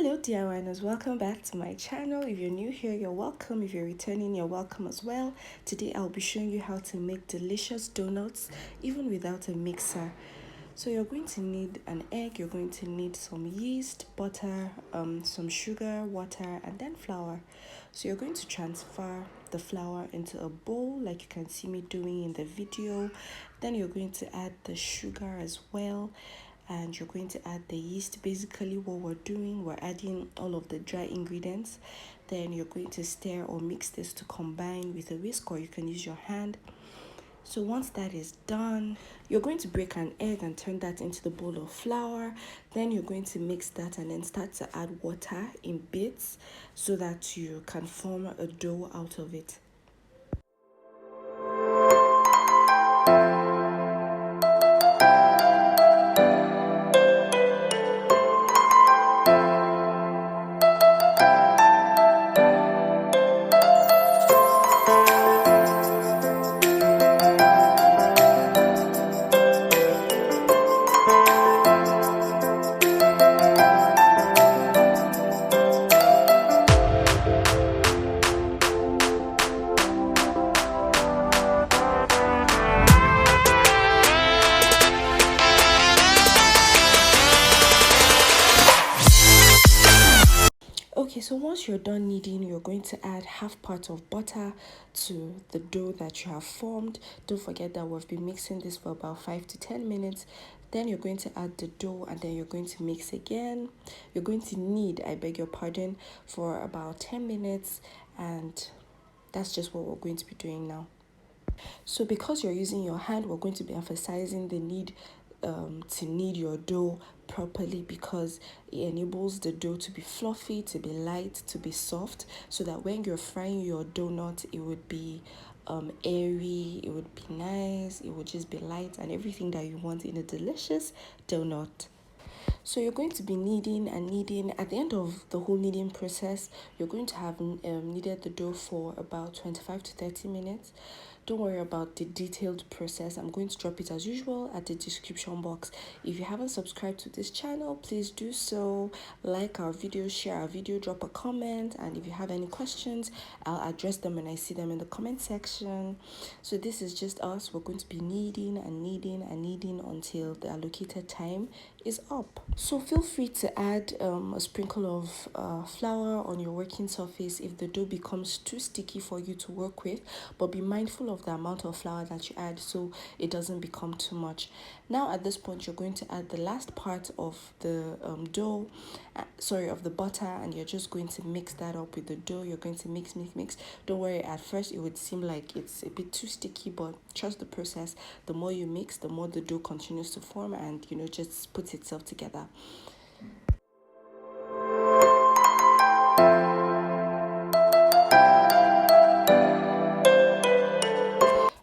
Hello DIYers, welcome back to my channel. If you're new here, you're welcome. If you're returning, you're welcome as well. Today I'll be showing you how to make delicious donuts even without a mixer. So you're going to need an egg, you're going to need some yeast, butter, some sugar, water, and then flour. So you're going to transfer the flour into a bowl like you can see me doing in the video. Then you're going to add the sugar as well, and you're going to add the yeast. Basically what we're doing, we're adding all of the dry ingredients. Then you're going to stir or mix this to combine with a whisk, or you can use your hand. So once that is done, you're going to break an egg and turn that into the bowl of flour. Then you're going to mix that and then start to add water in bits so that you can form a dough out of it. Okay, so once you're done kneading, you're going to add half part of butter to the dough that you have formed. Don't forget that we've been mixing this for about 5 to 10 minutes. Then you're going to add the dough and then you're going to mix again. You're going to knead, I beg your pardon, for about 10 minutes, and that's just what we're going to be doing now. So because you're using your hand, we're going to be emphasizing the need to knead your dough properly, because it enables the dough to be fluffy, to be light, to be soft, so that when you're frying your donut, it would be airy, it would be nice, it would just be light and everything that you want in a delicious donut. So you're going to be kneading and kneading. At the end of the whole kneading process, you're going to have kneaded the dough for about 25 to 30 minutes. Don't worry about the detailed process. I'm going to drop it as usual at the description box. If you haven't subscribed to this channel, please do so. Like our video, share our video, drop a comment, and if you have any questions, I'll address them when I see them in the comment section. So this is just us. We're going to be kneading and kneading and kneading until the allocated time is up. So feel free to add a sprinkle of flour on your working surface if the dough becomes too sticky for you to work with, but be mindful of the amount of flour that you add so it doesn't become too much. Now at this point, you're going to add the last part of the of the butter, and you're just going to mix that up with the dough. You're going to mix. Don't worry, at first it would seem like it's a bit too sticky, but trust the process. The more you mix, the more the dough continues to form and just puts itself together.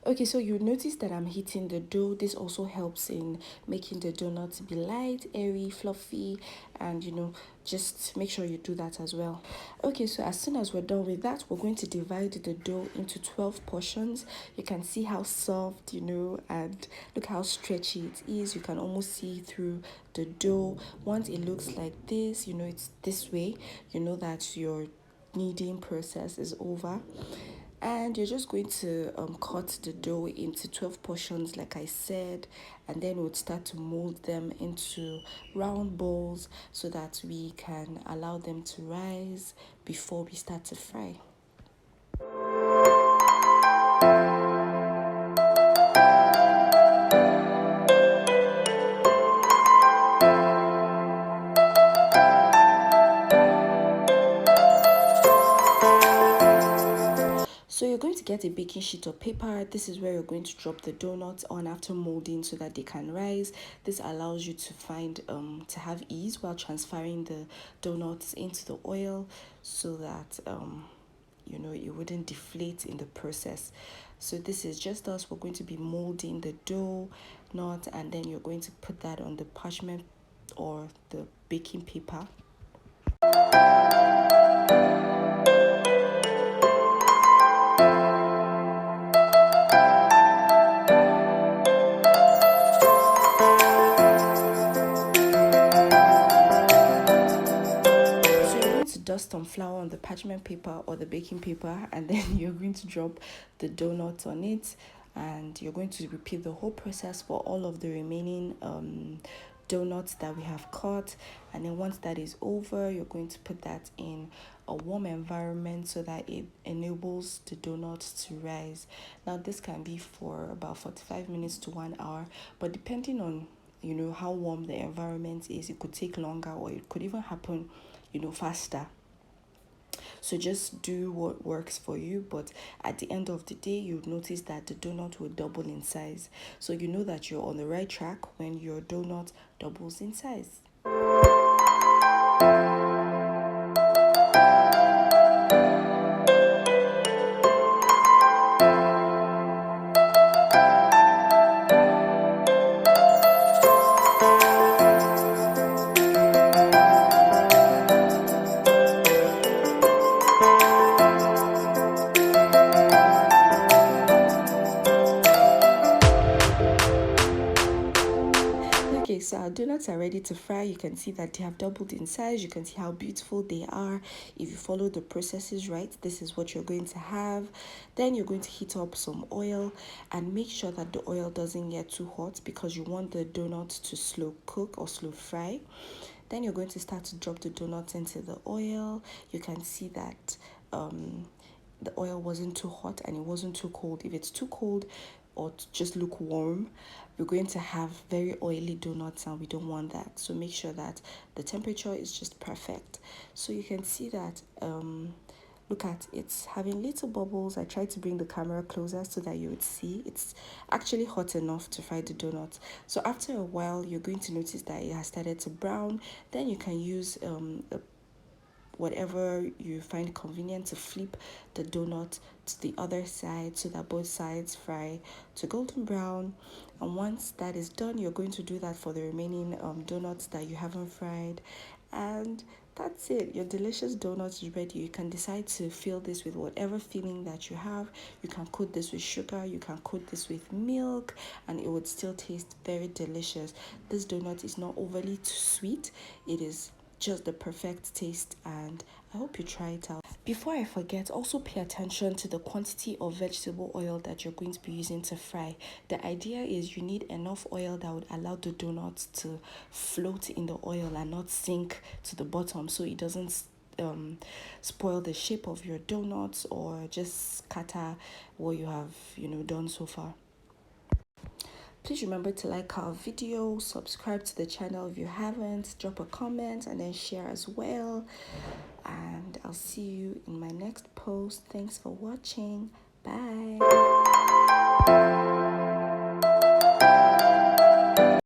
Okay, so you notice that I'm heating the dough. This also helps in making the donut be light, airy, fluffy, and just make sure you do that as well. Okay, so as soon as we're done with that, we're going to divide the dough into 12 portions. You can see how soft, and look how stretchy it is. You can almost see through the dough. Once it looks like this, it's this way, that your kneading process is over. And you're just going to cut the dough into 12 portions like I said, and then we'll start to mold them into round balls so that we can allow them to rise before we start to fry. So you're going to get a baking sheet of paper. This is where you're going to drop the donuts on after molding so that they can rise. This allows you to have ease while transferring the donuts into the oil so that it wouldn't deflate in the process. So this is just us. We're going to be molding the donut, and then you're going to put that on the parchment or the baking paper. dust some flour on the parchment paper or the baking paper, and then you're going to drop the donuts on it, and you're going to repeat the whole process for all of the remaining donuts that we have cut. And then once that is over, you're going to put that in a warm environment so that it enables the donuts to rise. Now this can be for about 45 minutes to 1 hour, but depending on how warm the environment is, it could take longer, or it could even happen faster. So just do what works for you, but at the end of the day, you'll notice that the donut will double in size. So you know that you're on the right track when your donut doubles in size. Okay, so our donuts are ready to fry. You can see that they have doubled in size. You can see how beautiful they are. If you follow the processes right, this is what you're going to have. Then you're going to heat up some oil and make sure that the oil doesn't get too hot, because you want the donuts to slow cook or slow fry. Then you're going to start to drop the donuts into the oil. You can see that the oil wasn't too hot and it wasn't too cold. If it's too cold or just lukewarm, we're going to have very oily donuts, and we don't want that. So make sure that the temperature is just perfect. So you can see that look at it's having little bubbles. I tried to bring the camera closer so that you would see it's actually hot enough to fry the donut. So after a while, you're going to notice that it has started to brown. Then you can use whatever you find convenient to flip the donut to the other side so that both sides fry to golden brown. And once that is done, you're going to do that for the remaining donuts that you haven't fried. And that's it. Your delicious donut is ready. You can decide to fill this with whatever filling that you have. You can coat this with sugar. You can coat this with milk, and it would still taste very delicious. This donut is not overly too sweet. It is just the perfect taste, and I hope you try it out. Before I forget, also pay attention to the quantity of vegetable oil that you're going to be using to fry. The idea is you need enough oil that would allow the donuts to float in the oil and not sink to the bottom, so it doesn't spoil the shape of your donuts or just scatter what you have done so far. Please remember to like our video, subscribe to the channel if you haven't, drop a comment, and then share as well. And I'll see you in my next post. Thanks for watching. Bye.